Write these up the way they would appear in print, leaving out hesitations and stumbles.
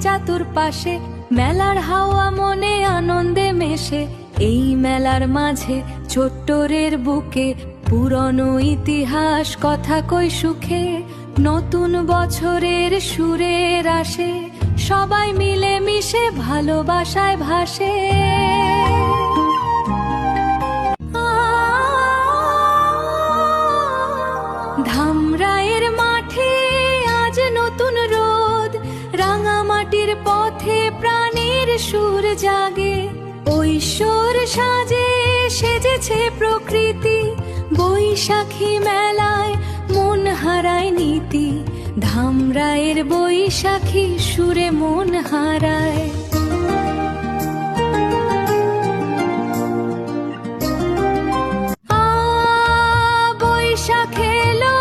চাতুর্পাশে, মেলার হাওয়া মনে আনন্দে মেশে। এই মেলার মাঝে ছোট্টরের বুকে পুরনো ইতিহাস কথা কই সুখে। নতুন বছরের সুরের আসে, সবাই মিলে মিশে ভালোবাসায় ভাসে। ধামরায়ের মাঠে আজ নতুন রোদ, রাঙামাটির পথে প্রাণের সুর জাগে। ঐশ্বর সাজে সেজেছে প্রকৃতি, বৈশাখী মেলায় মন হারায় নীতি। ধামরায়ের বৈশাখী সুরে মন হারায়। বৈশাখ এলো,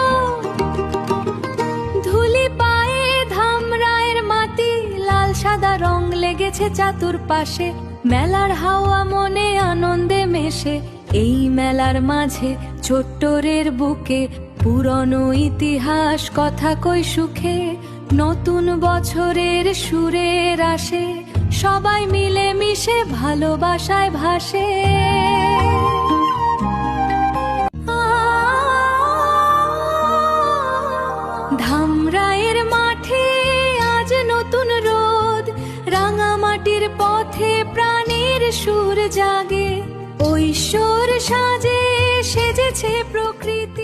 ধুলি পায়ে ধামরায়ের মাটি, লাল সাদা রং লেগেছে চাতুর্পাশে, মেলার হাওয়া মনে আনন্দে মেশে। এই মেলার মাঝে ছোট্টরের বুকে পুরনো ইতিহাস কথা কই সুখে। নতুন বছরের সুরের আসে, সবাই মিলে মিশে ভালোবাসায় ভাসে। ধামরায়ের মাঠে আজ নতুন রোদ, রাঙামাটির পথে প্রাণের সুর জাগে। ঐশ্বর সাজে সেজেছে প্রকৃতি।